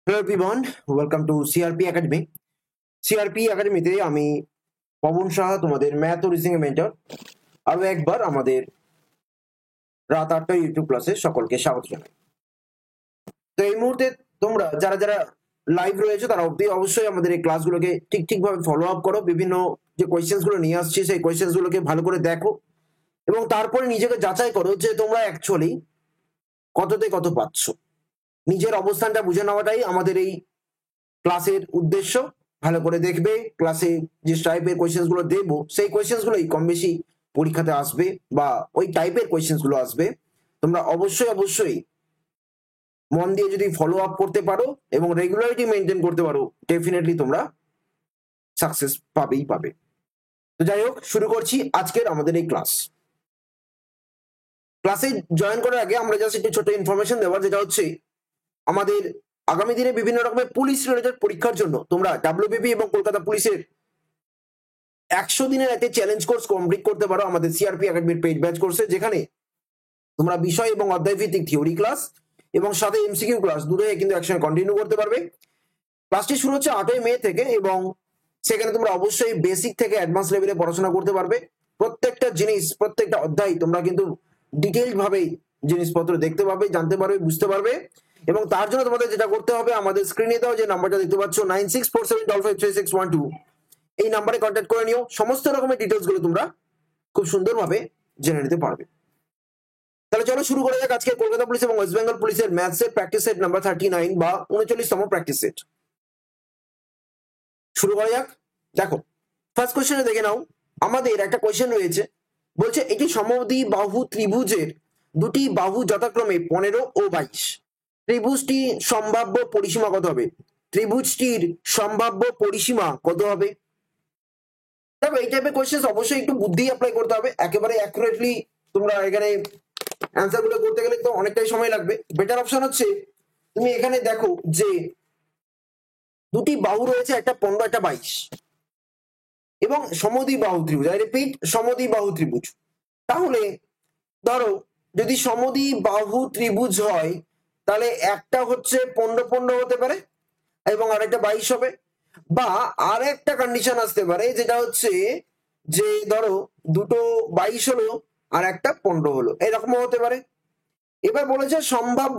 Hello everyone, welcome to CRP academy. CRP একাডেমিতে আমি পবন সাহা, তোমাদের ম্যাথ ও রিজনিং এর মেন্টর। আরো একবার আমাদের রাত 8টায় ইউটিউব ক্লাসে সকলকে স্বাগত জানাই। তো এই মুহূর্তে তোমরা যারা যারা লাইভ রয়েছে তারা অবশ্যই আমাদের এই ক্লাসগুলোকে ঠিকভাবে ফলো আপ করো। বিভিন্ন যে কোয়েশ্চেন্স গুলো নিয়ে আসছি সেই কোয়েশ্চেন্স গুলোকে ভালো করে দেখো এবং তারপরে নিজেকে যাচাই করো যে তোমরা অ্যাকচুয়ালি কততে কত পাচ্ছ। নিজের অবস্থানটা বুঝে নেওয়াটাই আমাদের এই ক্লাসের উদ্দেশ্য। ভালো করে দেখবে, ক্লাসে যে টাইপের কোয়েশ্চেন্স গুলো দেবো সেই কোয়েশ্চেন্স গুলোই কম বেশি পরীক্ষাতে আসবে বা ওই টাইপের কোয়েশ্চেন্স গুলো আসবে। তোমরা অবশ্যই মন দিয়ে যদি ফলো আপ করতে পারো এবং রেগুলারিটি মেনটেন করতে পারো, ডেফিনেটলি তোমরা সাকসেস পাবে। তো যাই হোক, শুরু করছি আজকের আমাদের এই ক্লাসে জয়েন করার আগে আমরা জাস্ট একটু ছোট ইনফরমেশন দেওয়ার, যেটা হচ্ছে আমাদের আগামী দিনে বিভিন্ন রকমের পুলিশ রিলেটেড পরীক্ষার জন্য তোমরা ডাব্লিউবিপি এবং কলকাতা পুলিশের 100 দিনের একটা চ্যালেঞ্জ কোর্স কমপ্লিট করতে পারো আমাদের সিআরপি একাডেমির পেইড ব্যাচ কোর্সে, যেখানে তোমরা বিষয় এবং অধ্যায় ভিত্তিক থিওরি ক্লাস এবং সাথে এমসিকিউ ক্লাস দুটোই কিন্তু একসঙ্গে কন্টিনিউ করতে পারবে। ক্লাসটি শুরু হচ্ছে 8ই মে থেকে এবং সেখানে তোমরা অবশ্যই বেসিক থেকে অ্যাডভান্স লেভেলে পড়াশোনা করতে পারবে। প্রত্যেকটা জিনিস, প্রত্যেকটা অধ্যায় তোমরা কিন্তু ডিটেইলড ভাবে জিনিসপত্র দেখতে পাবে, জানতে পারবে, বুঝতে পারবে। এবং তার জন্য তোমাদের যেটা করতে হবে, আমাদের স্ক্রিনে দাও যে নাম্বারটা দেখতে পাচ্ছ 9647553612, এই নাম্বারে কন্ট্যাক্ট করে নিও। সমস্ত রকমের ডিটেলস গুলো তোমরা খুব সুন্দরভাবে জেনে নিতে পারবে। তাহলে চলো শুরু করা যাক আজকে কলকাতা পুলিশ এবং ওয়েস্ট বেঙ্গল পুলিশের math set practice set number 39 বা 39তম প্র্যাকটিস সেট। শুরু করা যাক। দেখো, ফার্স্ট কোয়েশ্চেনে দেখে নাও। আমাদের একটা কোয়েশ্চেন রয়েছে, বলছে এটি সমদ্বিবাহু ত্রিভুজের দুটি বাহু যথাক্রমে 15 ও 22। ত্রিভুজটি সম্ভাব্য পরিসীমা কত হবে? ত্রিভুজটির সম্ভাব্য পরিসীমা কত হবে? দেখো, এই টাইপের কোয়েশ্চেন অবশ্যই একটু বুদ্ধি অ্যাপ্লাই করতে হবে। একেবারে অ্যাকুরেটলি তোমরা এখানে অ্যান্সার গুলো করতে গেলে তো অনেকটাই সময় লাগবে। বেটার অপশন হচ্ছে তুমি এখানে দেখো যে দুটি বাহু রয়েছে, একটা 15 একটা 22 এবং সমদ্বিবাহু ত্রিভুজ। আই রিপিট, সমদ্বিবাহু ত্রিভুজ। তাহলে ধরো যদি সমদ্বিবাহু ত্রিভুজ হয় তাহলে একটা হচ্ছে 15 হতে পারে এবং আরেকটা 22 হবে। বা আর একটা কন্ডিশন আসতে পারে, যেটা হচ্ছে যে ধরো দুটো 22 হলো আর একটা 15 হলো, এরকমও হতে পারে। এবার বলেছে সম্ভাব্য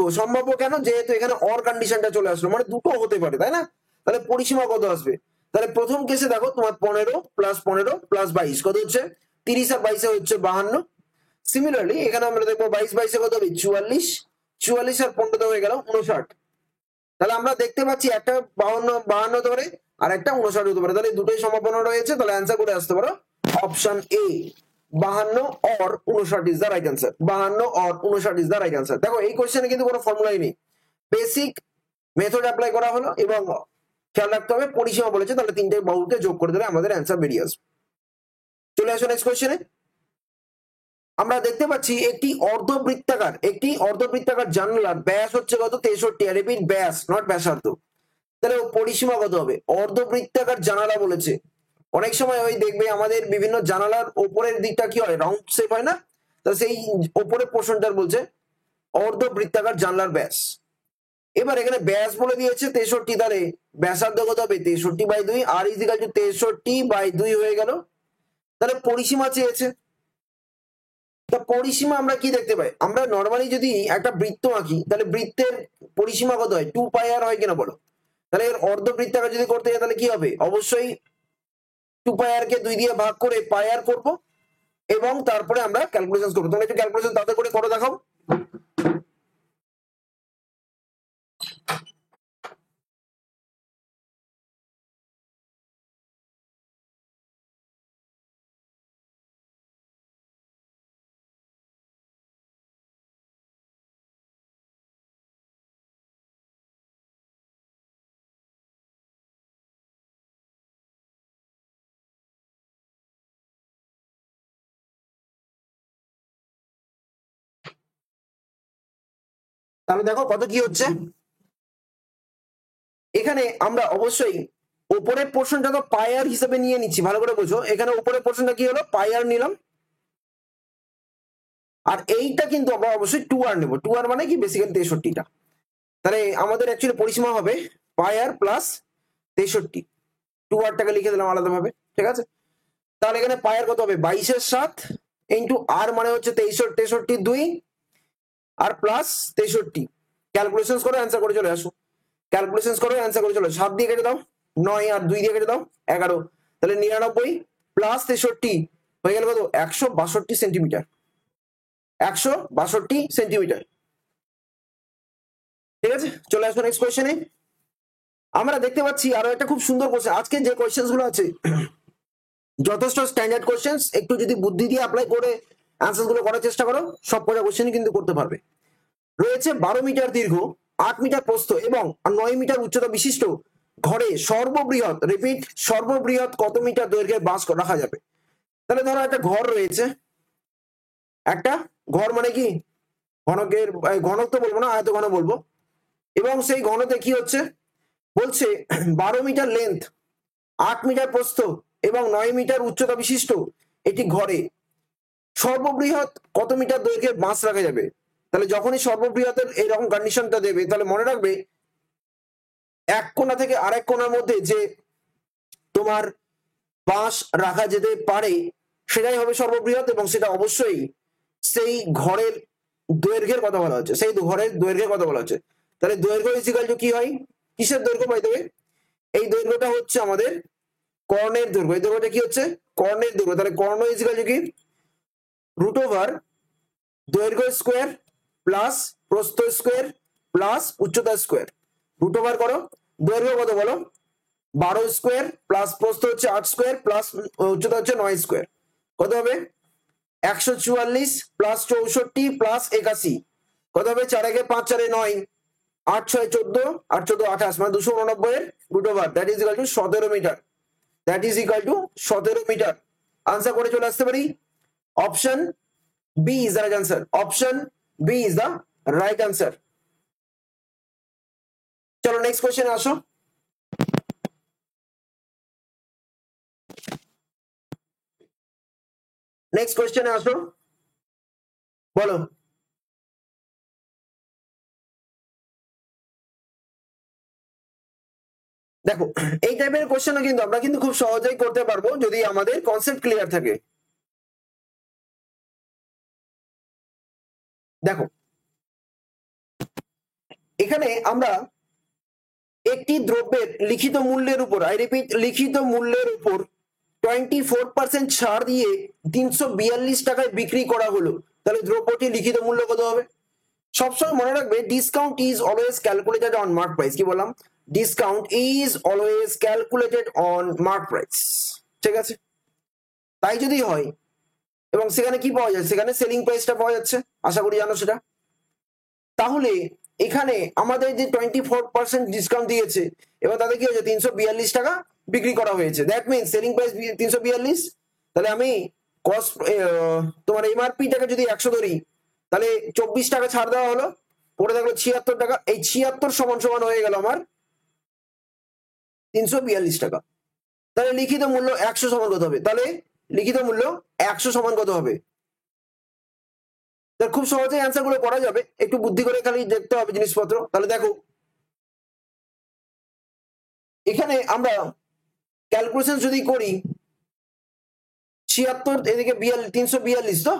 কেন? যেহেতু এখানে অর কন্ডিশনটা চলে আসলো, মানে দুটো হতে পারে, তাই না? তাহলে পরিসীমা কত আসবে? তাহলে প্রথম কেসে দেখো, তোমার 15 প্লাস 15 প্লাস 22 কত হচ্ছে? 30 আর 22 হচ্ছে 52। সিমিলারলি এখানে আমরা দেখবো 22 কত হবে? 44। 44 আর 15 হয়ে গেল 59। তাহলে আমরা দেখতে পাচ্ছি একটা 52 হতে পারে আর একটা 59 হতে পারে। তাহলে দুটোই সম্ভাবনা রয়েছে। তাহলে অ্যান্সার করে আসতে পারো option A, 52 or 59 is the right answer. 52 or 59 is the right answer. দেখো, এই কোশ্চেনে কিন্তু কোনো ফর্মুলাই নেই, বেসিক মেথড অ্যাপ্লাই করা হলো এবং খেয়াল রাখতে হবে পরিসীমা বলেছে, তাহলে তিনটে বাহুকে যোগ করে দিলে আমাদের অ্যান্সার বেরিয়ে আসবে। চলে আসো নেক্সট কোশ্চেনে। আমরা দেখতে পাচ্ছি একটি অর্ধবৃত্তাকার জানলার ব্যাস হচ্ছে কত? 63। আর রিপিট, ব্যাস, নট ব্যাসার্ধ। তাহলে পরিসীমা কত হবে? অর্ধবৃত্তাকার জানালা বলেছে। অনেক সময় ওই দেখবে আমাদের বিভিন্ন জানালার ওপরের দিকটা কি হয়, রাউন্ড শেপ হয় না? তো সেই ওপরের পোর্শনটার বলছে অর্ধবৃত্তাকার জানলার ব্যাস। এবার এখানে ব্যাস বলে দিয়েছে 63, তাহলে ব্যাসার্ধ কত হবে? 63/2। আর ইজিক্যাল টু 63/2 হয়ে গেল। তাহলে পরিসীমা চেয়েছে। তা পরিসীমা আমরা কি দেখতে পাই? আমরা নর্মালি যদি একটা বৃত্ত আঁকি তাহলে বৃত্তের পরিসীমা কত হয়? 2πr হয় কিনা বলো? তাহলে এর অর্ধবৃত্তাকার যদি করতে যাই তাহলে কি হবে? অবশ্যই 2πr কে 2 দিয়ে ভাগ করে πr করব এবং তারপরে আমরা ক্যালকুলেশন করবো। তোমরা একটু ক্যালকুলেশন তাতে করে দেখাও। তাহলে দেখো কত কি হচ্ছে। এখানে আমরা অবশ্যই উপরের পোর্শনটা তো পায়ার হিসেবে নিয়ে নিচ্ছি, ভালো করে বোঝো। এখানে উপরের পোর্শনটা কি হলো? পায়ার নিলাম। আর এইটা কিন্তু আমরা অবশ্যই 2r নেবো। 2r মানে কি? বেসিক্যালি 63টা। তাহলে আমাদের অ্যাকচুয়ালি পরিসীমা হবে পাই আর প্লাস 63, 2 লিখে দিলাম আলাদাভাবে, ঠিক আছে। তাহলে এখানে পাই আর কত হবে 22/7 ইন্টু আর মানে হচ্ছে 63 আর প্লাস 63। ক্যালকুলেশন করো, অ্যান্সার করে চলে আসো। ক্যালকুলেশন করো, অ্যান্সার করে চলে 7 দিয়ে কেটে দাও 9 আর 2 দিয়ে কেটে দাও 11। তাহলে 99 প্লাস 63 হয়ে গেল কত 162 সেন্টিমিটার। 162 সেন্টিমিটার, ঠিক আছে। চলে আসবো নেক্সট কোয়েশ্চেনে। আমরা দেখতে পাচ্ছি আরো একটা খুব সুন্দর কোয়েশ্চেন। আজকে যে কোয়েশ্চেন গুলো আছে যথেষ্ট স্ট্যান্ডার্ড কোয়েশ্চেন, একটু যদি বুদ্ধি দিয়ে অ্যাপ্লাই করে অ্যান্সার গুলো করার চেষ্টা করো, সব কটা কোয়েশ্চেনই কিন্তু করতে পারবে। রয়েছে 12 মিটার দীর্ঘ, 8 মিটার প্রস্থ এবং 9 মিটার উচ্চতা বিশিষ্ট ঘরে সর্ববৃহৎ, রিপিট, সর্ববৃহৎ কত মিটার দৈর্ঘ্যের বাস রাখা যাবে? তাহলে ধরো একটা ঘর রয়েছে, একটা ঘর মানে কি ঘনকের, ঘনক তো বলবো না, আয়ত ঘন বলবো। এবং সেই ঘনতে কি হচ্ছে বলছে 12 মিটার লেন্থ, 8 মিটার প্রস্থ এবং 9 মিটার উচ্চতা বিশিষ্ট এটি ঘরে সর্ববৃহৎ কত মিটার দৈর্ঘ্যের বাঁশ রাখা যাবে? তাহলে যখনই সর্ববৃহতের এইরকম কন্ডিশনটা দেবে, তাহলে মনে রাখবে এক কোণা থেকে আরেক কোণার মধ্যে যে তোমার বাঁশ রাখা যেতে পারে সেটাই হবে সর্ববৃহৎ, এবং সেটা অবশ্যই সেই ঘরের দৈর্ঘ্যের কথা বলা হচ্ছে, সেই ঘরের দৈর্ঘ্যের কথা বলা হচ্ছে। তাহলে দৈর্ঘ্য ইজিক্যাল টু কি হয়, কিসের দৈর্ঘ্য পাই দেবে? এই দৈর্ঘ্যটা হচ্ছে আমাদের কর্ণের দৈর্ঘ্য। এই দৈর্ঘ্যটা কি হচ্ছে কর্ণের দৈর্ঘ্য। তাহলে কর্ণ ইজিক্যাল টু কি রুট ওভার দৈর্ঘ্য স্কোয়ার প্লাস প্রস্থ স্কোয়ার প্লাস উচ্চতা স্কোয়ার। রুট ওভার করো, দৈর্ঘ্য কত বলো 12 স্কোয়ার প্লাস প্রস্থ হচ্ছে 8 স্কোয়ার প্লাস উচ্চতা হচ্ছে 9 স্কোয়ার, কত হবে 144 প্লাস 64 প্লাস 81, কত হবে 4 একে 5 4 9, 8 6 14 8 14 28, মানে 289 এর root over, that is equal to 17 metre. That is equal to 17 metre. Answer করে চলে আসতে পারি option B is the right answer. Option B is the right answer. চলো নেক্সট কোশ্চেনে আসো। নেক্সট কোশ্চেনে আসো, বলো। দেখো এই টাইপের কোশ্চেনও কিন্তু আমরা কিন্তু খুব সহজেই করতে পারবো যদি আমাদের কনসেপ্ট ক্লিয়ার থাকে। দেখো এখানে আমরা একটি দ্রব্যের লিখিত মূল্যের উপর, আই রিপিট, লিখিত মূল্যের উপর 24% ছাড় দিয়ে 342 টাকায় বিক্রি করা হলো, তাহলে দ্রব্যটি লিখিত মূল্য কত হবে? সবসময় মনে রাখবে discount is always calculated on mark price. কি বললাম? Discount is always calculated on mark price, ঠিক আছে। তাই যদি হয় এবং সেখানে কি পাওয়া যায়, সেখানে সেলিং প্রাইসটা পাওয়া যাচ্ছে, আশা করি জানো সেটা। তাহলে এখানে আমাদের যে 24% ডিসকাউন্ট দিয়েছে এবং তাদের কি হয়েছে 342 টাকা বিক্রি করা হয়েছে, দ্যাট মিনস সেলিং প্রাইস 342। তাহলে আমি কস্ট তোমার এমআরপি টাকা যদি 100 ধরি, তাহলে 24 টাকা ছাড় দেওয়া হলো, পড়ে থাকলো 76 টাকা। এই 76 সমান সমান হয়ে গেল আমার 342 টাকা। তাহলে লিখিত মূল্য 100 সমান কত হবে? তাহলে লিখিত মূল্য 100 সমান কত হবে? খুব সহজেই অ্যান্সার গুলো করা যাবে, একটু বুদ্ধি করে খালি দেখতে হবে জিনিসপত্র। তাহলে দেখো এখানে আমরা ক্যালকুলেশন যদি করি 76 এদিকে 342, তো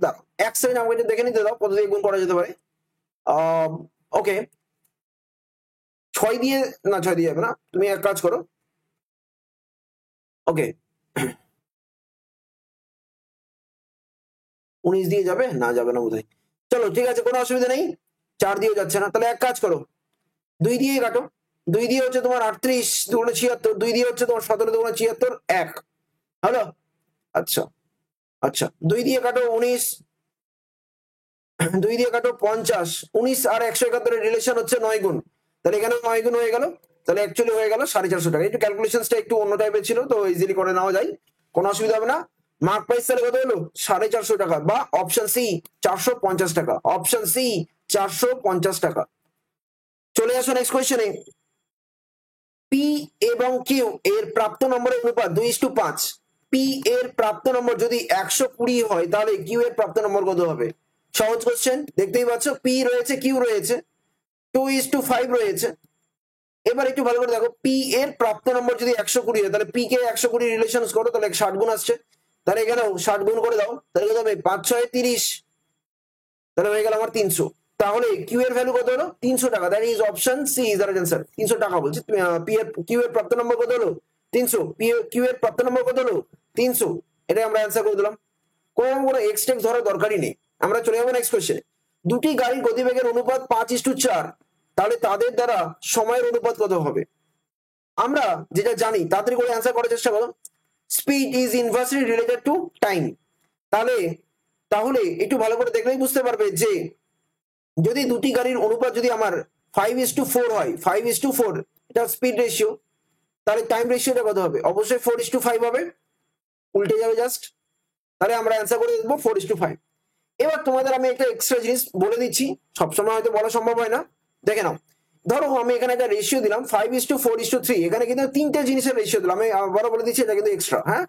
দাও এক সেকেন্ড আমাকে একটু দেখে নিতে দাও কত দিয়ে গুণ করা যেতে পারে। ওকে 6 দিয়ে না, 6 দিয়ে যাবে না, তুমি এক কাজ করো, ওকে 19 দিয়ে যাবে না, যাবে না বোধহয়। চলো ঠিক আছে, কোনো অসুবিধা নেই, 4 দিয়েও যাচ্ছে না। তাহলে এক কাজ করো 2 দিয়ে কাটো, 2 দিয়ে হচ্ছে তোমার 38 2 76, 2 দিয়ে হচ্ছে তোমার 17 2 76 1 হলো। আচ্ছা আচ্ছা 2 দিয়ে কাটো 19, 2 দিয়ে কাটো 50, 19 আর 171 রিলেশন হচ্ছে 9 গুণ, তাহলে এখানে 9 গুণ হয়ে গেল, তাহলে অ্যাকচুয়ালি হয়ে গেল 450 টাকা। একটু ক্যালকুলেশনটা একটু অন্য টাইপের ছিল, তো ইজিলি করে নেওয়া যায়, কোনো অসুবিধা হবে না। মার্ক প্রাইস তাহলে কত হলো 450 টাকা, বা অপশন সি 450 টাকা। অপশন সি 450 টাকা। চলে আসো নেক্সট কোয়েশ্চেনে। পি এবং কিউ এর প্রাপ্ত নম্বরের অনুপাত 2:5। পি এর প্রাপ্ত নম্বর যদি 120 হয়, তাহলে কিউ এর প্রাপ্ত নম্বর কত হবে? সহজ কোশ্চেন, দেখতেই পাচ্ছ পি রয়েছে কিউ রয়েছে, 2:5 রয়েছে। এবার একটু ভালো করে দেখো, পি এর প্রাপ্ত নম্বর যদি 120 হয়, তাহলে পি কে 120 রিলেশন করো, তাহলে 60 গুণ আসছে। তাহলে এখানেও 60 গুণ করে দাও, তাহলে কত হবে? 5 6 30, তাহলে হয়ে গেল আমার 300। তাহলে কিউ এর ভ্যালু কত হলো? 300 টাকা। That is option C is the right answer. 300 টাকা বলছে। পি এর কিউ এর প্রাপ্ত নম্বর কত হলো? 300। কিউ এর প্রাপ্ত নম্বর কত হলো? 300। এটাই আমরা অ্যান্সার করে দিলাম। কোনো এক্সটেক্স ধরার দরকারই নেই। আমরা চলে যাবো নেক্সট কোশ্চেনে। দুটি গাড়ির গতিবেগের অনুপাত 5:4, তাহলে তাদের দ্বারা সময়ের অনুপাত কত হবে? আমরা যেটা জানি তাড়াতাড়ি করে অ্যান্সার করার চেষ্টা করো। Speed is inversely related to time. তাহলে তাহলে একটু ভালো করে দেখলেই বুঝতে পারবে যে যদি দুটি গাড়ির অনুপাত যদি আমার 5:4 হয়, 5:4 এটা স্পিড রেশিও, তাহলে টাইম রেশিওটা কত হবে? অবশ্যই 4:5 হবে, উল্টে যাবে জাস্ট। তাহলে আমরা অ্যান্সার করে দেবো 4:5। এবার তোমাদের আমি একটা এক্সট্রা জিনিস বলে দিচ্ছি, সবসময় হয়তো বলা সম্ভব হয় না, দেখে নাও। ধরো আমি এখানে একটা রেশিও দিলাম 5:4:3, এখানে কিন্তু তিনটে জিনিসের রেশিও দিলাম, আমি আবারও বলে দিচ্ছি এটা কিন্তু এক্সট্রা। হ্যাঁ,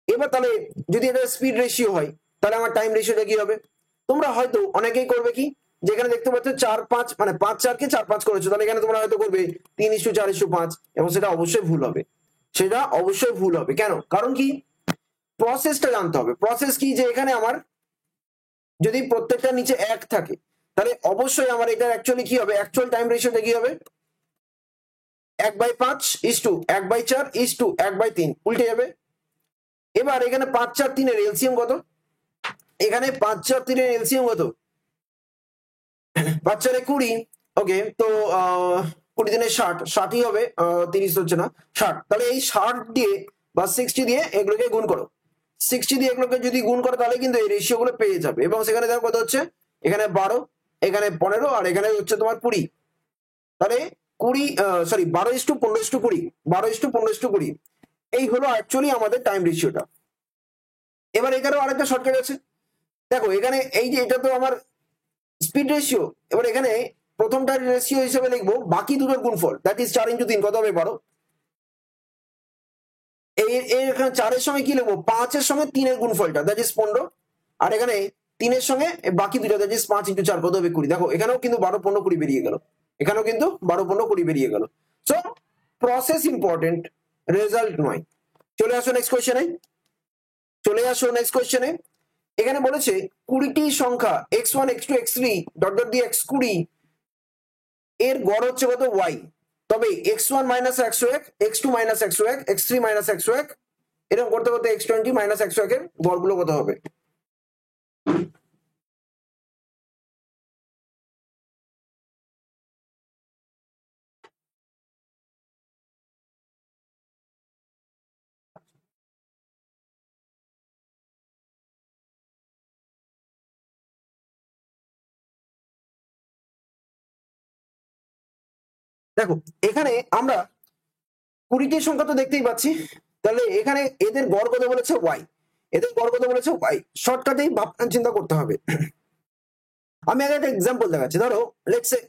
এবার তাহলে যদি এটা স্পিড রেশিও হয়, তাহলে আমার টাইম রেশিওটা কি হবে? তোমরা হয়তো অনেকেই করবে কি, যেখানে দেখতে পাচ্ছ 4-5, মানে 5-4 কে 4-5 করেছো, তাহলে এখানে তোমরা হয়তো করবে 3:4:5, এবং সেটা অবশ্যই ভুল হবে। সেটা অবশ্যই ভুল হবে। কেন? কারণ কি, প্রসেসটা জানতে হবে। প্রসেস কি, যে এখানে আমার যদি প্রত্যেকটা নিচে 1 থাকে, তাহলে অবশ্যই আমার এটা অ্যাকচুয়ালি কি হবে? অ্যাকচুয়াল টাইম রেশিওটা কি হবে? 1/5:1/4:1/3, উল্টে যাবে। এবার এখানে 5-4-3 এর এলসিএম কত? এখানে 5-4-3 এর এলসিএম কত? 5-4-20। ওকে, তো 20 দিনে 60ই হবে, 30 হচ্ছে না, 60। তাহলে এই 60 দিয়ে বা 60 দিয়ে এগুলোকে গুণ করো। 60 দিয়ে এগুলোকে যদি গুণ করো, তাহলে কিন্তু এই রেশিও গুলো পেয়ে যাবে। এবং সেখানে দেখো কত হচ্ছে, এখানে 12, এখানে 15, আর এখানে হচ্ছে তোমার 20। তাহলে 12:15:20, 12:15:20, এই হলো অ্যাকচুয়ালি আমাদের টাইম রেশিওটা। এবার এখানেও আরেকটা শর্টকাট আছে। দেখো এখানে এই যে এটা তো আমার স্পিড রেশিও, এবার এখানে প্রথমটা রেশিও হিসেবে লিখবো বাকি দুটোর গুণফল, দ্যাট ইজ 4x3, কত হবে? 12। এখানে 4-এর সঙ্গে কি লিখবো? 5-এর সঙ্গে 3-এর গুণফলটা, দ্যাট ইজ 15। আর এখানে 3-এর সঙ্গে বাকি দুটো, দ্যাট ইজ 5x4, কত হবে? 20। দেখো এখানেও কিন্তু 12-15-20 বেরিয়ে গেল, এখানেও কিন্তু 12-15-20 বেরিয়ে গেল। সো প্রসেস ইম্পর্টেন্ট, রেজাল্ট নয়। চলে আসো নেক্সট কোয়েশ্চেনে। এখানে বলেছে 20টি সংখ্যা x1 x2 x3 dot dot দিয়ে x20 এর গড় হচ্ছে কত? y। তবে x1 minus 101, x2 minus 101, x3 minus 101, এরকম করতে করতে x20 মাইনাস 101 এর গড়গুলো কত হবে? দেখো এখানে আমরা 20টি সংখ্যা তো দেখতেই পাচ্ছি, তাহলে এখানে এদের গড় কত বলেছে? y। এদের গড় কত বলেছে? y। শর্টকাটেই ভাবনা চিন্তা করতে হবে। আমি আগে একটা এক্সাম্পল দেখাচ্ছি। ধরো লেটস সে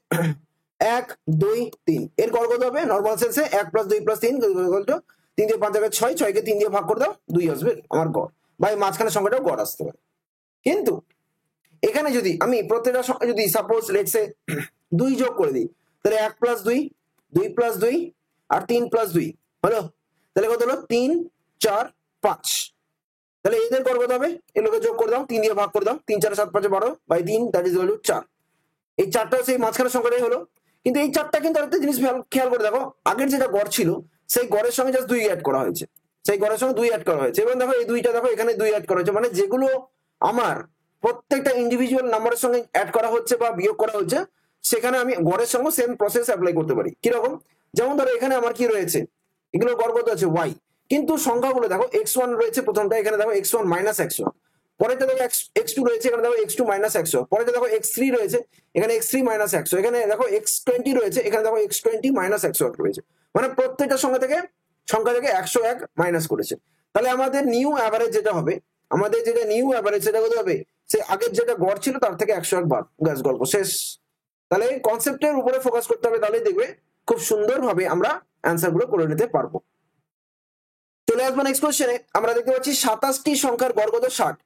1 2 3 এর গড় কত হবে? নর্মাল সেন্সে 1 + 2 + 3 3 দিয়ে 5 জায়গায় 6, 6 কে 3 দিয়ে ভাগ করে দাও, 2 আসবে আমার গড়। ভাই মাঝখানে সংখ্যাটাও গড় আসতে পারে। কিন্তু এখানে যদি আমি প্রত্যেকটা সংখ্যা যদি সাপোজ লেটস সে 2 যোগ করে দিই, তাহলে 1 + 2, 2 + 2 আর 3 + 2 হলো। তাহলে কত হলো? 3 4 5। তাহলে এদের গড় কত হবে? এগুলোকে যোগ করে দাও, 3 দিয়ে ভাগ করে দাও, 3 4 7 5 12 বাই 3, দ্যাট ইজ ভ্যালু 4। এই 4টা সেই মাঝখানের সংখ্যাটাই হলো। কিন্তু এই 4টা কিন্তু আরেকটা জিনিস খেয়াল করে দেখো, আগের যেটা গড় ছিল সেই গড়ের সঙ্গে জাস্ট 2 অ্যাড করা হয়েছে, সেই গড়ের সঙ্গে 2 অ্যাড করা হয়েছে। এবং দেখো এই 2টা দেখো এখানে 2 অ্যাড করা হয়েছে, মানে যেগুলো আমার প্রত্যেকটা ইন্ডিভিজুয়াল নাম্বারের সঙ্গে অ্যাড করা হচ্ছে বা বিয়োগ করা হচ্ছে, সেখানে আমি গড়ের সঙ্গে সেম প্রসেস অ্যাপ্লাই করতে পারি। কিরকম? যেমন ধরো এখানে আমার কি রয়েছে, এগুলো গড় কত আছে? y। কিন্তু সংখ্যাগুলো দেখো x1 রয়েছে প্রথমটা, এখানে দেখো x1 মাইনাস 100, পরেরটা দেখো x2 রয়েছে, এখানে দেখো x2 মাইনাস 100, পরেরটা দেখো x3 রয়েছে, এখানে x3 মাইনাস 100, এখানে দেখো x20 রয়েছে, এখানে দেখো x20 মাইনাস 101 রয়েছে। মানে প্রত্যেকটা সংখ্যা থেকে 101 মাইনাস করেছে। তাহলে আমাদের নিউ অ্যাভারেজ যেটা হবে, আমাদের যেটা নিউ অ্যাভারেজ সেটা কত হবে? সে আগের যেটা গড় ছিল তার থেকে 101 বাদ, গ্যাস গল্প শেষ। তাহলে কনসেপ্টের উপরে ফোকাস করতে হবে, তাহলেই দেখবে খুব সুন্দরভাবে আমরা অ্যান্সার গুলো করে নিতে পারবো। চলে আসবো নেক্সট কোশ্চেনে। আমরা দেখতে পাচ্ছি 27টি সংখ্যার গড় কত? 60।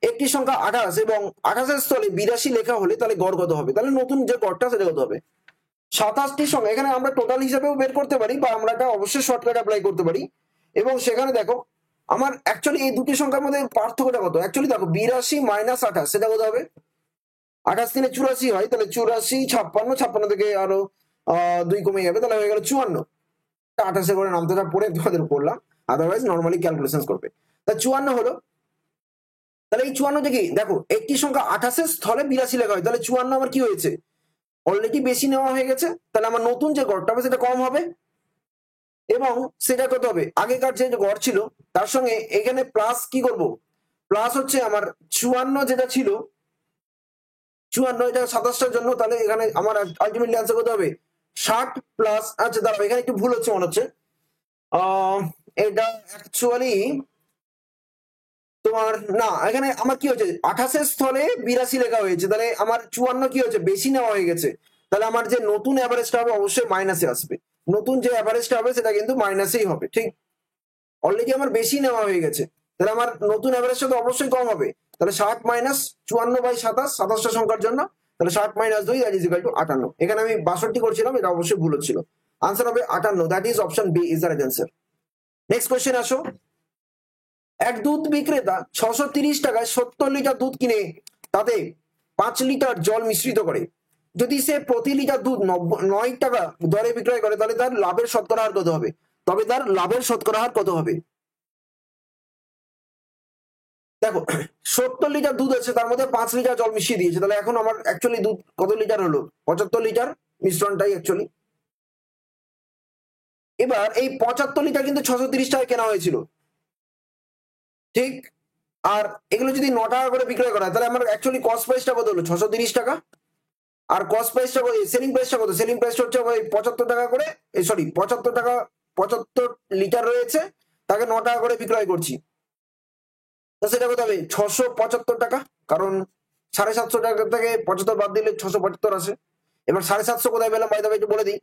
একটি সংখ্যা 28 এবং 28 স্থলে 82 লেখা হলে তাহলে গড় কত হবে? তাহলে নতুন যে গড়টা সেটা কত হবে? 27টি সংখ্যা, এখানে আমরা টোটাল হিসাবেও বের করতে পারি বা আমরা এটা অবশ্যই শর্টকাট অ্যাপ্লাই করতে পারি। এবং সেখানে দেখো আমার অ্যাকচুয়ালি এই দুটি সংখ্যার মধ্যে পার্থক্যটা কত? অ্যাকচুয়ালি দেখো 82 মাইনাস 28 সেটা কত হবে? 28 দিনে 84 হয়, তাহলে 84 56, 56 থেকে আরো 2 কমে যাবে, তাহলে হয়ে গেল 54। 28 করে নামটা পড়ে তোমাদের করলাম, আদারওয়াইজ নর্মালি ক্যালকুলেশন করবে। তা 54 হলো। তাহলে এই 54 কি দেখো একটি সংখ্যা 28 স্থলে 82 লেখা হয়, তাহলে 54 আমার কি হয়েছে? অলরেডি বেশি নেওয়া হয়ে গেছে, তাহলে আমার নতুন যে গড়টা হবে সেটা কম হবে। এবং সেটা কত হবে? আগেকার যে গড় ছিল তার সঙ্গে এখানে প্লাস কি করব? প্লাস হচ্ছে আমার 54 যেটা ছিল 54, এটা 27টার জন্য, তাহলে এখানে আমার আলটিমেটলি আনসার কত হবে? 60 প্লাস, আচ্ছা দাঁড়াও এখানে একটু ভুল হচ্ছে মনে হচ্ছে। এটা অ্যাকচুয়ালি তোমার না, এখানে আমার কি হয়েছে 28 স্থলে 82 লেখা হয়েছে, তাহলে আমার 54 কি হয়েছে? বেশি নেওয়া হয়ে গেছে, তাহলে আমার যে নতুন অ্যাভারেজটা হবে অবশ্যই মাইনাসে আসবে। নতুন যে অ্যাভারেজটা হবে সেটা কিন্তু মাইনাসেই হবে, ঠিক? অলরেডি আমার বেশি নেওয়া হয়ে গেছে, তাহলে আমার নতুন অ্যাভারেজটা তো অবশ্যই কম হবে। তাহলে 60 মাইনাস 54/27, 27টা সংখ্যার জন্য, তাহলে 60 minus 2 that is equal two 58। এখানে আমি 62 করছিলাম, এটা অবশ্যই ভুল হচ্ছিল। আনসার হবে 58, that is option B is the right answer. Next question আসো। এক দুধ বিক্রেতা 630 টাকায় 70 লিটার দুধ কিনে তাতে 5 লিটার জল মিশ্রিত করে। যদি সে প্রতি লিটার দুধ 9 টাকা দরে বিক্রয় করে তাহলে তার লাভের শতকরা হার কত হবে? তবে তার লাভের শতকরা হার কত হবে? দেখো 70 লিটার দুধ আছে, তার মধ্যে 5 লিটার জল মিশিয়ে দিয়েছে, তাহলে এখন আমার অ্যাকচুয়ালি দুধ কত লিটার হলো? 75 লিটার মিশ্রণটাই অ্যাকচুয়ালি। এবার এই 75 লিটার কিন্তু 630 টাকায় কেনা হয়েছিল, ঠিক? আর এগুলো যদি 9 টাকা করে বিক্রয় করা হয় তাহলে আমার অ্যাকচুয়ালি কস্ট প্রাইসটা কত হলো? 630 টাকা। আর কস্ট প্রাইসটা সেলিং প্রাইসটা কত? সেলিং প্রাইসটা হচ্ছে ওই 75 টাকা করে, সরি 75 টাকা, 75 লিটার রয়েছে, তাকে 9 টাকা করে বিক্রয় করছি, তো সেটা কত হবে? 675 টাকা। কারণ 750 টাকা থেকে 75 বাদ দিলে 675 আসে। এবার 750 কোথায় পেলাম ভাই? একটু বলে দিই।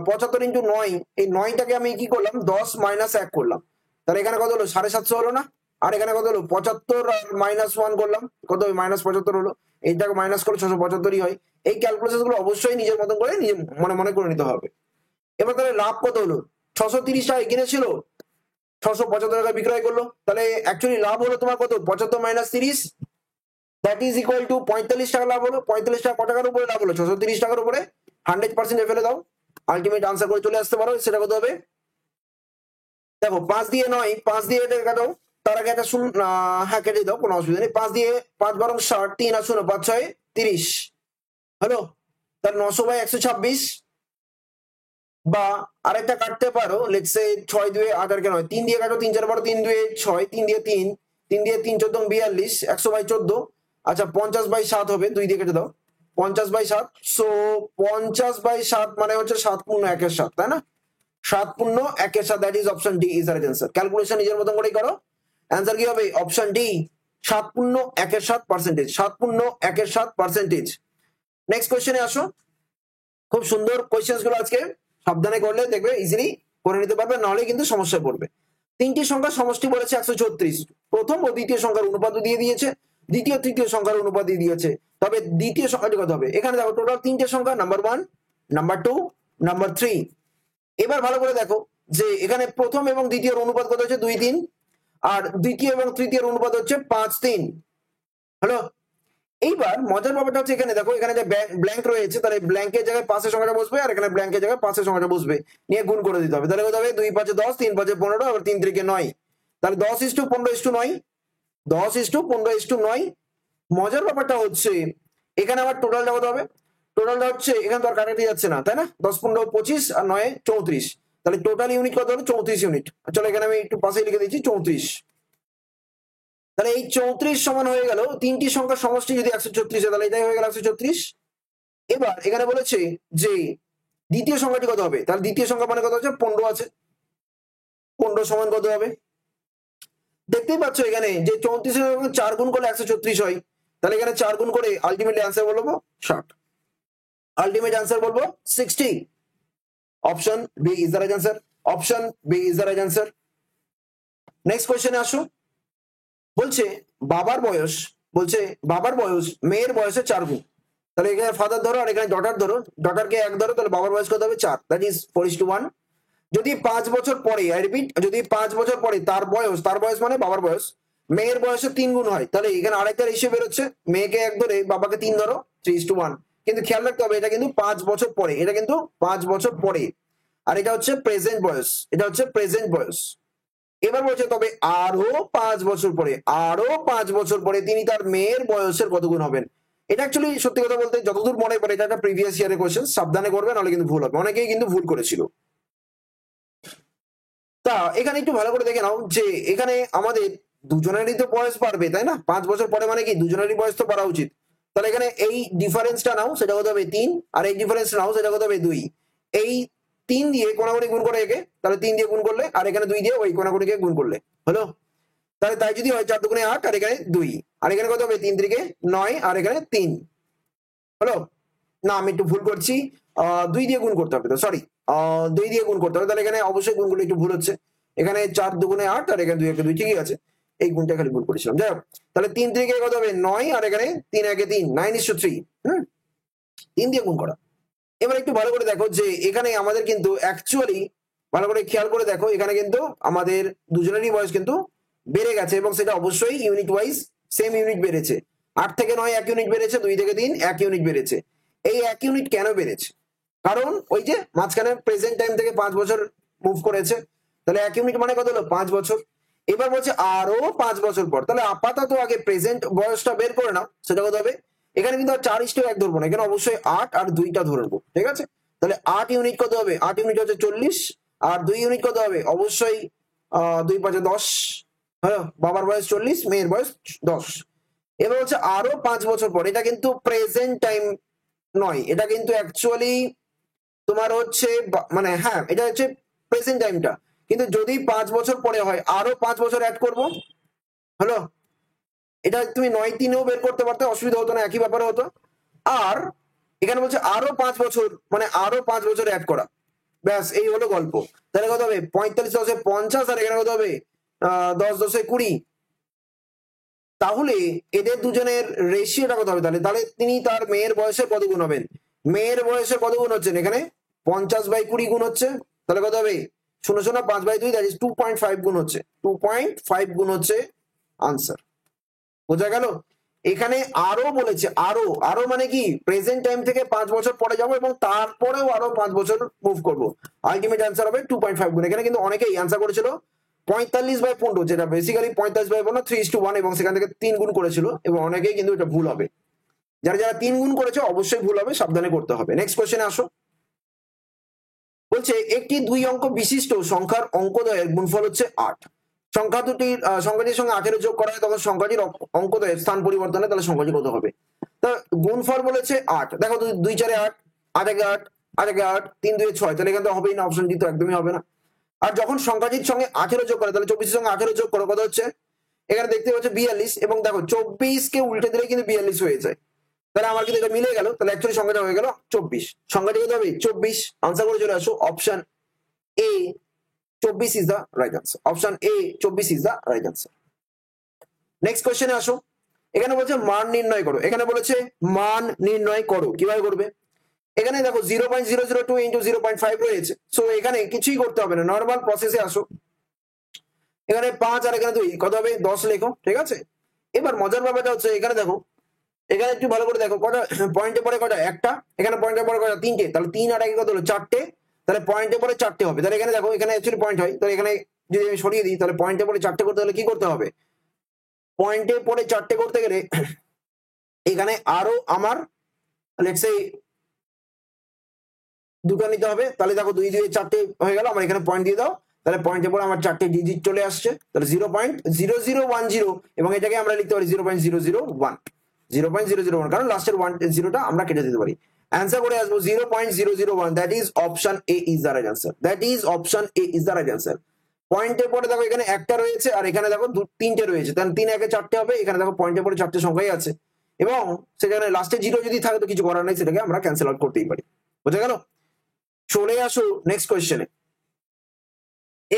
75 ইন্টু 9, এই 9টাকে আমি কি করলাম? 10 মাইনাস 1 করলাম, তাহলে এখানে কত হলো? 750 হলো না? আর এখানে কত হলো? 75 আর মাইনাস 1 করলাম, কত হবে? মাইনাস 75 হলো। এইটাকে মাইনাস করলে 675ই হয়। এই ক্যালকুলেশন গুলো অবশ্যই নিজের মতন করে নিজে মনে মনে করে নিতে হবে। এবার তাহলে লাভ কত হলো? 630 টাকায় কিনেছিল, 675 টাকা বিক্রয় করলো, তাহলে অ্যাকচুয়ালি লাভ হলো তোমার কত? 75 minus 30, that is equal two 45 টাকা লাভ হলো। 45 টাকা কত টাকার উপরে লাভ হলো? 630 টাকার উপরে। 100% ফেলে দাও, আলটিমেট আনসার করে চলে আসতে পারো। সেটা কত হবে? দেখো 5 দিয়ে 9, 5 দিয়ে এটা কাটো, তার আগে একটা হ্যাঁ কেটে দাও, কোনো অসুবিধা নেই। 5 দিয়ে 5 বারং 60, 3 আর 0 5 6 30 হলো, তার 900/126। বা আরেকটা কাটতে পারো, লেটস সে 6 2 8 আর কেন 3 দিয়ে কাটো, 3 4 12, 3 2 6, 3 দিয়ে 3, 3 দিয়ে 3 14 42, 100/14। আচ্ছা 50/7 হবে, 2 দিয়ে কেটে দাও, 50/7। সো 50/7 মানে হচ্ছে 7 পূর্ণ 1 এর 7, তাই না? 7 পূর্ণ 1 এর 7, that is option D is right answer. Calculation নিজের মতন করেই করো, অ্যান্সার কি হবে? অপশন ডি, 7 পূর্ণ 1 এর 7 পার্সেন্টেজ, 7 পূর্ণ 1 এর 7 পার্সেন্টেজ। নেক্সট কোয়েশ্চেনে আসো। খুব সুন্দর কোয়েশ্চেন গুলো আজকে, সাবধানে করলে দেখবে ইজিলি করে নিতে পারবে, নাহলে কিন্তু সমস্যায় পড়বে। তিনটি সংখ্যার সমষ্টি বলেছে 136, প্রথম ও দ্বিতীয় সংখ্যার অনুপাত দিয়ে দিয়েছে, দ্বিতীয় তৃতীয় সংখ্যার অনুপাত দিয়ে দিয়েছে, তবে দ্বিতীয় সংখ্যাটি কত হবে? এখানে দেখো টোটাল 3টে সংখ্যা, নাম্বার 1, নাম্বার 2, নাম্বার 3। এবার ভালো করে দেখো যে এখানে প্রথম এবং দ্বিতীয় অনুপাত কত হচ্ছে? 2 3। আর দ্বিতীয় এবং তৃতীয় অনুপাত হচ্ছে 5 3। হলো। এইবার মজার ব্যাপারটা হচ্ছে এখানে দেখো, এখানে যে ব্ল্যাঙ্ক রয়েছে, তাহলে ব্ল্যাঙ্কের জায়গায় পাশের সংখ্যাটা বসবে, আর এখানে ব্ল্যাঙ্কের জায়গায় পাশের সংখ্যাটা বসবে, নিয়ে গুণ করে দিতে হবে। তাহলে কত হবে? 2 5 10, 3 5 15, আবার 3 3 9, তাহলে 10:15:9, 10:15:9। মজার ব্যাপারটা হচ্ছে এখানে আবার টোটালটা কত হবে? টোটালটা হচ্ছে এখানে তো আর কাটাতে যাচ্ছে না, তাই না? 10 15 25 আর 9 34, তাহলে টোটাল ইউনিট কত হবে? 34 ইউনিট। চলো এখানে আমি একটু পাশে লিখে দিচ্ছি 34। তাহলে এই 34 সমান হয়ে গেল তিনটি সংখ্যার সমষ্টি যদি 136 হয়, তাহলে এটাই হয়ে গেল 136। এবার এখানে বলেছে যে দ্বিতীয় সংখ্যাটি কত হবে? তাহলে দ্বিতীয় সংখ্যা মানে কত হচ্ছে? 15 আছে। 15 সমান কত হবে? দেখতেই পাচ্ছ এখানে যে 34 এর 4 গুণ করলে 136 হয়, তাহলে এখানে 4 গুণ করে আলটিমেট আনসার বলবো 60, আলটিমেট আনসার বলবো 60। Option B is the right answer, option B is the right answer. Next কোয়েশ্চেনে আসো। বলছে বাবার বয়স, বলছে বাবার বয়স মেয়ের বয়সে 4 গুণ। তাহলে এখানে ফাদার ধরো আর এখানে ডটার ধরো, ডটারকে 1 ধরো, তাহলে বাবার বয়স কত হবে 4, দ্যাট ইজ 4:1। যদি 5 বছর পরে, আই রিপিট, যদি 5 বছর পরে তার বয়স মানে বাবার বয়স মেয়ের বয়সে 3 গুণ হয়, তাহলে এখানে আরেকটা রেশিও বেরোচ্ছে, মেয়েকে 1 ধরে বাবাকে 3 ধরো, 3:1। কিন্তু খেয়াল রাখতে হবে এটা কিন্তু 5 বছর পরে, এটা কিন্তু 5 বছর পরে, আর এটা হচ্ছে প্রেজেন্ট বয়স, এটা হচ্ছে প্রেজেন্ট বয়স। এবার বলছে তবে আরো 5 বছর পরে, আরো 5 বছর পরে তিনি তার মেয়ের বয়সের কত গুণ হবেন। এটা অ্যাকচুয়ালি সত্যি কথা বলতে যতদূর মনে পড়ে এটা একটা প্রিভিয়াস ইয়ারের কোশ্চেন, সাবধানে করবে নাহলে কিন্তু ভুল হবে, অনেকেই কিন্তু ভুল করেছিল। তা এখানে একটু ভালো করে দেখে নাও যে এখানে আমাদের দুজনেরই তো বয়স বাড়বে, তাই না? 5 বছর পরে মানে কি দুজনেরই বয়স তো বাড়া উচিত। তাহলে এখানে এই ডিফারেন্সটা নাও, সেটা কত হবে 3, আর এই ডিফারেন্স নাও, সেটা কত হবে 2। এই 3 দিয়ে কোনাকুনি গুণ করে একে, তাহলে 3 দিয়ে গুণ করলে, আর এখানে 2 দিয়ে ওই কোনাকুনিকে গুণ করলে হলো। তাহলে তাই যদি হয় 4 দুগুণে 8, আর এখানে 2, আর এখানে কত হবে 3 3 9, আর এখানে 3 হলো। না আমি একটু ভুল করছি, 2 দিয়ে গুণ করতে হবে, তো সরি 2 দিয়ে গুণ করতে হবে, তাহলে এখানে অবশ্যই গুণগুলো একটু ভুল হচ্ছে। এখানে 4 দুগুণে 8, আর এখানে 2 1 2, ঠিকই আছে, এই গুণটা খালি ভুল করেছিলাম। যাই হোক, তাহলে 3 3 কত হবে 9, আর এখানে 3 1 3, 9:3। 3 দিয়ে গুণ করা। এবার একটু ভালো করে দেখো যে এখানে আমাদের কিন্তু অ্যাকচুয়ালি ভালো করে খেয়াল করে দেখো, এখানে কিন্তু আমাদের দুজনেরই বয়স কিন্তু বেড়ে গেছে, এবং সেটা অবশ্যই ইউনিট ওয়াইজ সেম ইউনিট বেড়েছে। 8 থেকে 9 1 ইউনিট বেড়েছে, 2 থেকে 3 1 ইউনিট বেড়েছে। এই 1 ইউনিট কেন বেড়েছে? কারণ ওই যে মাঝখানে প্রেজেন্ট টাইম থেকে 5 বছর মুভ করেছে, তাহলে 1 ইউনিট মানে কত হলো 5 বছর। এবার বলছে আরো 5 বছর পর, তাহলে আপাতত আগে প্রেজেন্ট বয়সটা বের করে নাও, সেটা কত হবে। এখানে কিন্তু 4:1 ধরবো না, এখানে অবশ্যই 8 আর 2টা ধরবো, ঠিক আছে। তাহলে 8 ইউনিট কত হবে, 8 ইউনিট হচ্ছে 40, আর 2 ইউনিট কত হবে অবশ্যই 2 5 10। হ্যালো, বাবার বয়স 40, মেয়ের বয়স 10। এবার হচ্ছে আরো 5 বছর পর, এটা কিন্তু প্রেজেন্ট টাইম নয়, এটা কিন্তু অ্যাকচুয়ালি তোমার হচ্ছে মানে হ্যাঁ এটা হচ্ছে প্রেজেন্ট টাইমটা, কিন্তু যদি 5 বছর পরে হয় আরো 5 বছর অ্যাড করবো। হ্যালো, এটা তুমি 9 3-এও বের করতে পারতে, অসুবিধা হতো না, একই ব্যাপারে হতো। আর এখানে বলছে আরো 5 বছর, মানে আরো 5 বছর অ্যাড করা, ব্যাস এই হলো গল্প। তাহলে কত হবে 45 10 50, আর এখানে কত হবে 10 10 20। তাহলে এদের দুজনের রেশিওটা কত হবে, তাহলে তাহলে তিনি তার মেয়ের বয়সে কত গুণ হবেন। মেয়ের বয়সে কত গুণ হচ্ছেন, এখানে 50/20 গুণ হচ্ছে, তাহলে কত হবে 0 0 5/2, দ্যাট ইজ 2.5 গুণ হচ্ছে, 2.5 গুণ হচ্ছে আনসার। বোঝা গেল? এখানে আরো বলেছে, আরো আরো মানে কি প্রেজেন্ট টাইম থেকে 5 বছর পরে যাবো এবং তারপরেও আরো 5 বছর মুভ করবো, আলটিমেট আনসার হবে 2.5 গুণ। এখানে কিন্তু অনেকেই আনসার করেছিল 45/15, যেটা বেসিক্যালি 45/15 3:1, এবং সেখান থেকে 3 গুণ করেছিল, এবং অনেকেই কিন্তু এটা ভুল হবে। যারা যারা 3 গুণ করেছে অবশ্যই ভুল হবে, সাবধানে করতে হবে। নেক্সট কোশ্চেনে আসো। বলছে একটি 2 অঙ্ক বিশিষ্ট সংখ্যার অঙ্কদ্বয়ের গুণফল হচ্ছে 8। সংখ্যাটির সঙ্গে 18 যোগ করা হয়, তখন সংখ্যাটির অঙ্কদ্বয়ের স্থান পরিবর্তন হয়, তাহলে সংখ্যাটি কত হবে। তা গুণফল বলেছে 8, দেখো 2 4 8, 8 1 8, 8 1 8, 3 2 6, তাহলে এখানে তো হবেই না, অপশন ডি তো একদমই হবে না। আর যখন সংখ্যাটির সঙ্গে 18 যোগ করে, তাহলে 24 এর সঙ্গে 18 যোগ করো, কত হচ্ছে এখানে দেখতে পাচ্ছ 42, এবং দেখো 24 কে উল্টে দিলে কিন্তু 42 হয়ে যায়, তাহলে আমার কিন্তু এটা মিলে গেল, তাহলে অ্যাকচুয়ালি সংখ্যাটা হয়ে গেল 24। সংখ্যাটি কত হবে 24, আনসার করে চলে আসো option A 24 is the right answer, option A 24 is the right answer. Next কোশ্চেনে আসো। এখানে বলছে মান নির্ণয় করো, এখানে বলেছে মান নির্ণয় করো, কিভাবে করবে। এখানে দেখো 0.002 ইন্টু 0.5 রয়েছে, সো এখানে কিছুই করতে হবে না, নর্মাল প্রসেসে আসো। এখানে 5 আর এখানে 2, কত হবে 10 লেখো, ঠিক আছে। এবার মজার ব্যাপারটা হচ্ছে এখানে দেখো, এখানে একটু ভালো করে দেখো কটা পয়েন্টে পরে, কটা একটা, এখানে পয়েন্টে পরে কটা 3টে, তাহলে 3 আর 1 কত হলো 4টে, তাহলে পয়েন্টে পরে 4টে হবে। তাহলে এখানে দেখো এখানে অ্যাকচুয়ালি পয়েন্ট হয়, তাহলে এখানে যদি আমি সরিয়ে দিই, তাহলে পয়েন্টে পরে 4টে করতে হলে কি করতে হবে, পয়েন্টে পরে 4টে করতে গেলে এখানে আরো আমার লেটস সে দুটো নিতে হবে। তাহলে দেখো 2 2 4টে হয়ে গেল, আমার এখানে পয়েন্ট দিয়ে দাও, তাহলে পয়েন্টে পরে আমার 4টে ডিজিট চলে আসছে, তাহলে 0.0010, এবং এটাকে আমরা লিখতে পারি 0.001, 0.001, কারণ লাস্টের 0টা আমরা কেটে দিতে পারি। অ্যান্সার করে আসবো 0.001, that is option A is the right answer, that is option A is the right answer. পয়েন্টের পরে দেখো এখানে একটা রয়েছে, আর এখানে দেখো 3টে রয়েছে, তাহলে 3 1 4টে হবে, এখানে দেখো পয়েন্টের পরে 4টে সংখ্যাই আছে, এবং সেখানে লাস্টে 0 যদি থাকে তো কিছু করার নেই, সেটাকে আমরা ক্যান্সেল আউট করতেই পারি। বোঝা গেল? চলে আসো নেক্সট কোয়েশ্চেনে।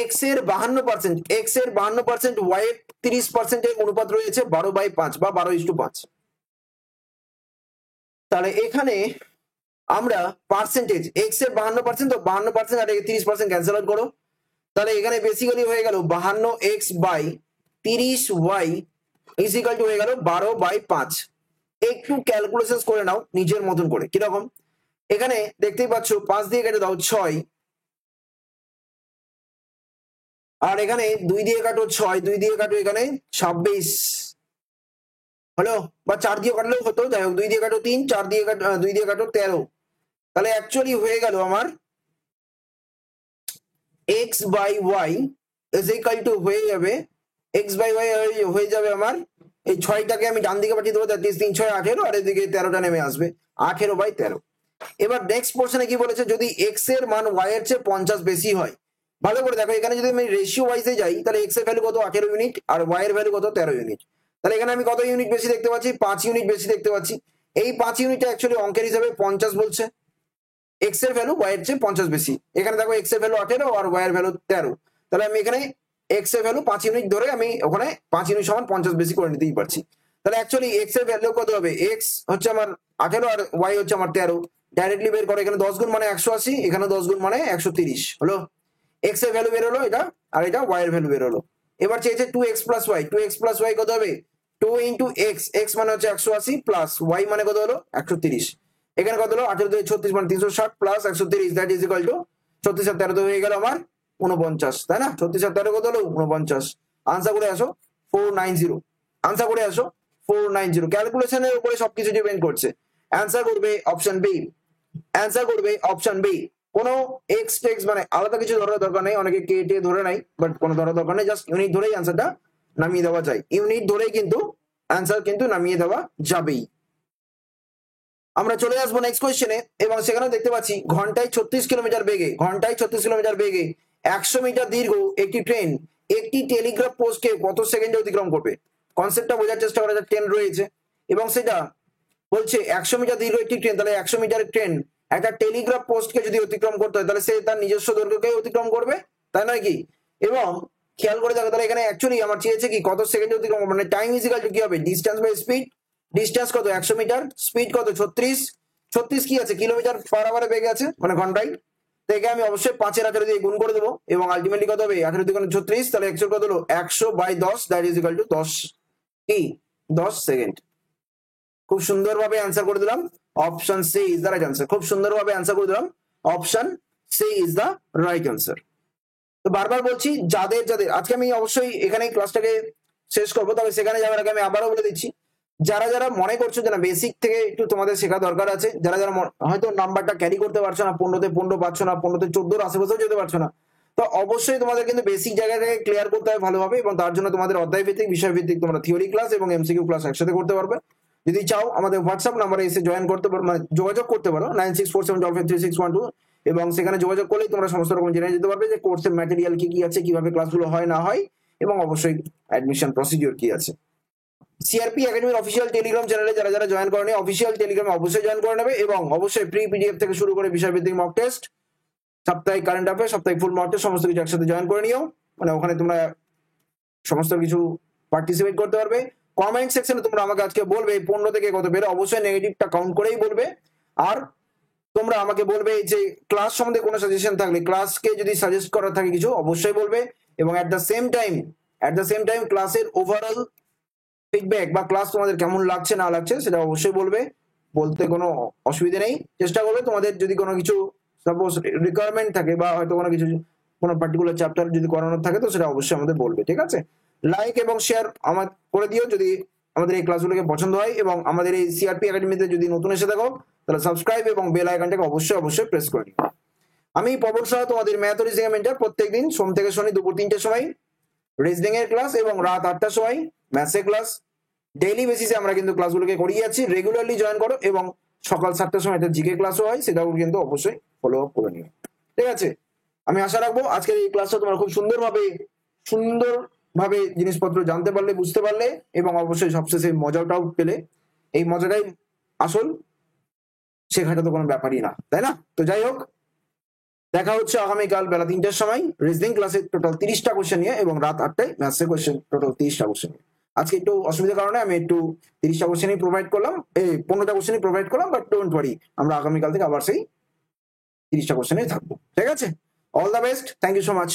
এক্স এর 52%, এক্স এর 52%, ওয়াই এর 30% অনুপাত রয়েছে 12/5 বা 12:5। তাহলে এখানে আমরা পার্সেন্টেজ এক্স এর 52%, তো 52% আর 30% ক্যান্সেল আউট করো। তাহলে এখানে বেসিক্যালি হয়ে গেল 52x/30y ইজ ইকুয়াল টু হয়ে গেল 12/5। একটু ক্যালকুলেশন করে নাও নিজের মতন করে। কিরকম? এখানে দেখতেই পাচ্ছ 5 দিয়ে কেটে দাও 6, আর এখানে 2 দিয়ে কাটো 6, 2 দিয়ে কাটো এখানে 26 হলো, বা 4 দিয়ে কাটলেও হতো, যাই হোক 2 দিয়ে কাটো 3, 4 দিয়ে কাটো 2 দিয়ে কাটো 13। তাহলে অ্যাকচুয়ালি হয়ে গেল আমার x/y ইজ ইকুয়াল টু হয়ে যাবে x/y হয়ে যাবে আমার এই 6টাকে আমি ডান দিকে পাঠিয়ে দেবো, দ্যাট ইজ 3 6 18, আর এদিকে 13টা নেমে আসবে 18/13। এবার নেক্সট পোর্শনে কি বলেছে, যদি x এর মান y এর চেয়ে 50 বেশি হয়। ভালো করে দেখো, এখানে যদি আমি রেশিও ওয়াইজে যাই তাহলে x এর ভ্যালু কত 18 ইউনিট আর y এর ভ্যালু কত 13 ইউনিট। তাহলে এখানে আমি কত ইউনিট বেশি দেখতে পাচ্ছি? 5 ইউনিট বেশি দেখতে পাচ্ছি। এই 5 ইউনিটটা অ্যাকচুয়ালি অঙ্কের হিসাবে 50 বলছে। x এর ভ্যালু y এর চেয়ে 50 বেশি। এখানে দেখো x এর ভ্যালু 18 আর y এর ভ্যালু 13। তাহলে আমি এখানে x এর ভ্যালু 5 ইউনিট ধরে আমি ওখানে 5 ইউনিট সমান 50 বেশি করে নিতেই পারছি। তাহলে অ্যাকচুয়ালি x এর ভ্যালু কত হবে? x হচ্ছে আমার 18 আর y হচ্ছে আমার 13। ডাইরেক্টলি বের করো, এখানে 10 গুণ মানে 180, এখানে 10 গুণ মানে 130 হলো। x এর ভ্যালু বের হলো এটা, আর এটা y এর ভ্যালু বের হলো। এবার চেয়েছে 2x + y, 2x + y কত হবে? 2 × x, x মানে হচ্ছে 180 প্লাস y মানে কত হলো 130। এখানে কত হলো 18 × 36 মানে 360 plus 130, that is equal two 36 আর 13 হয়ে গেল আমার 49, তাই না? 36 আর 13 কত হলো 49। আনসার করে আসো 490। আনসার করে আসো 490। ক্যালকুলেশনের উপরে সবকিছু ডিপেন্ড করছে। অ্যান্সার করবে অপশন বি। অ্যান্সার করবে অপশন বি। কোনো এক্স টেক্স মানে আলাদা কিছু ধরার দরকার নেই, অনেকে কে টে ধরে নাই, বাট কোনো ধরার দরকার নেই, জাস্ট ইউনিট ধরেই অ্যান্সারটা নামিয়ে দেওয়া যায়। ইউনিট ধরেই কিন্তু অ্যান্সার কিন্তু নামিয়ে দেওয়া যাবেই। আমরা চলে আসবো নেক্সট কোয়েশ্চেনে, এবং সেখানে দেখতে পাচ্ছি ঘন্টায় 36 কিলোমিটার বেগে, ঘন্টায় 36 কিলোমিটার বেগে 100 মিটার দীর্ঘ একটি ট্রেন একটি টেলিগ্রাফ পোস্টকে কত সেকেন্ডে অতিক্রম করবে? কনসেপ্টটা বোঝার চেষ্টা করা যায়। ট্রেন রয়েছে এবং সেটা বলছে 100 মিটার দীর্ঘ একটি ট্রেন, তাহলে 100 মিটারের ট্রেন একটা টেলিগ্রাফ পোস্টকে যদি অতিক্রম করতে হয় তাহলে সে তার নিজস্ব দৈর্ঘ্যকে অতিক্রম করবে, তাই নয় কি? এবং খেয়াল করে দেখো, তাহলে এখানে অ্যাকচুয়ালি আমার চেয়েছে কি কত সেকেন্ডে অতিক্রম করবে, মানে টাইম ইজ ইকুয়াল টু কি হবে? Distance by speed. ডিস্টেন্স কত 100 মিটার, স্পিড কত 36, 36 কি আছে কিলোমিটার পার আওয়ারে বেগে আছে মানে ঘন্টায়। তো একে আমি অবশ্যই 5-এর 18 দিয়ে গুণ করে দেবো, এবং আলটিমেটলি কত হবে 18 দিয়ে 36, তাহলে 100 কত হলো 100/10, দ্যাট ইজ ইকুয়াল টু 10 কি 10 সেকেন্ড। খুব সুন্দরভাবে অ্যান্সার করে দিলাম, option C is the right answer. খুব সুন্দরভাবে অ্যান্সার করে দিলাম, option C is the right answer. তো বারবার বলছি, যাদের যাদের আজকে আমি অবশ্যই এখানে ক্লাসটাকে শেষ করবো, তবে সেখানে যাওয়ার আগে আমি আবারও বলে দিচ্ছি, যারা যারা মনে করছো যে না বেসিক থেকে একটু তোমাদের শেখা দরকার আছে, যারা যারা হয়তো নাম্বারটা ক্যারি করতে পারছো না, 15-তে 15 পাচ্ছ না, 15-তে 14-র আশেপাশেও যেতে পারছো না, তো অবশ্যই তোমাদের কিন্তু বেসিক জায়গাটাকে ক্লিয়ার করতে হবে ভালোভাবে, এবং তার জন্য তোমাদের অধ্যায় ভিত্তিক বিষয় ভিত্তিক তোমরা থিওরি ক্লাস এবং এমসিকিউ ক্লাস একসাথে করতে পারবে। যদি চাও আমাদের হোয়াটসঅ্যাপ নাম্বারে এসে জয়েন করতে পারো, মানে যোগাযোগ করতে পারো 9647553612, এবং সেখানে যোগাযোগ করলেই তোমরা সমস্ত রকম জেনে যেতে পারবে যে কোর্সের ম্যাটেরিয়াল কি কি আছে, কিভাবে ক্লাসগুলো হয় না হয়, এবং অবশ্যই অ্যাডমিশন প্রসিডিওর কি আছে। সিআরপি একাডেমির অফিসিয়াল টেলিগ্রাম চ্যানেলে যারা যারা জয়েন করেনি, অফিসিয়াল টেলিগ্রামে অবশ্যই জয়েন করে নেবে, এবং অবশ্যই প্রি পিডিএফ থেকে শুরু করে বিষয়ভিত্তিক মক টেস্ট, সাপ্তাহিক কারেন্ট অ্যাফেয়ার, সাপ্তাহিক ফুল মক টেস্ট, সমস্ত কিছু একসাথে জয়েন করে নিও, মানে ওখানে তোমরা সমস্ত কিছু পার্টিসিপেট করতে পারবে। কমেন্ট সেকশনে তোমরা আমাকে আজকে বলবে 15 থেকে কত বেরো, অবশ্যই নেগেটিভটা কাউন্ট করেই বলবে। আর তোমরা আমাকে বলবে যে ক্লাস সম্বন্ধে কোনো সাজেশন থাকলে, ক্লাসকে যদি সাজেস্ট করার থাকে কিছু অবশ্যই বলবে, এবং অ্যাট দ্য সেম টাইম ক্লাসের ওভারঅল ফিডব্যাক বা ক্লাস তোমাদের কেমন লাগছে না লাগছে সেটা অবশ্যই বলবে, বলতে কোনো অসুবিধা নেই। চেষ্টা করবে তোমাদের যদি কোনো কিছু সাপোজ রিকোয়ারমেন্ট থাকে বা হয়তো কোনো কিছু কোনো পার্টিকুলার চ্যাপ্টার যদি করানোর থাকে তো সেটা অবশ্যই আমাদের বলবে, ঠিক আছে? লাইক এবং শেয়ার আমার করে দিও যদি আমাদের এই ক্লাসগুলোকে পছন্দ হয়, এবং আমাদের এই সিআরপি একাডেমিতে যদি নতুন এসে থাকো তাহলে সাবস্ক্রাইব এবং বেল আইকনটাকে অবশ্যই প্রেস করে নিও। আমি পবন সাহা, তোমাদের ম্যাথ ও রিজনিং মেন্টর। প্রত্যেকদিন সোম থেকে শনি দুপুর 3টের সময় রিজনিং এর ক্লাস এবং রাত 8টার সময় ম্যাথসের ক্লাস, ডেইলি বেসিসে আমরা কিন্তু ক্লাসগুলোকে করিয়ে যাচ্ছি। রেগুলারলি জয়েন করো, এবং সকাল 7টার সময় একটা জিকে ক্লাসও হয়, সেটাও কিন্তু অবশ্যই ফলো আপ করে নিও, ঠিক আছে? আমি আশা রাখবো আজকের এই ক্লাসটা তোমরা খুব সুন্দরভাবে জিনিসপত্র জানতে পারলে, বুঝতে পারলে, এবং অবশ্যই সবশেষে মজাটাও পেলে। এই মজাটাই আসল, শেখাটা তো কোনো ব্যাপারই না, তাই না? তো যাই হোক, দেখা হচ্ছে আগামীকাল বেলা 3টার সময় রিজনিং ক্লাসে টোটাল 30টা কোশ্চেন নিয়ে, এবং রাত 8টায় ম্যাথসের কোশ্চেন টোটাল 30টা কোশ্চেন নিয়ে। আজকে একটু অসুবিধার কারণে আমি একটু 30টা কোশ্চেনই প্রোভাইড করলাম, 15টা কোশ্চেনই প্রোভাইড করলাম, বাট ডোন্ট ওয়ারি, আমরা আগামীকাল থেকে আবার সেই 30টা কোশ্চেনে থাকবো। ঠিক আছে, all the best, thank you so much.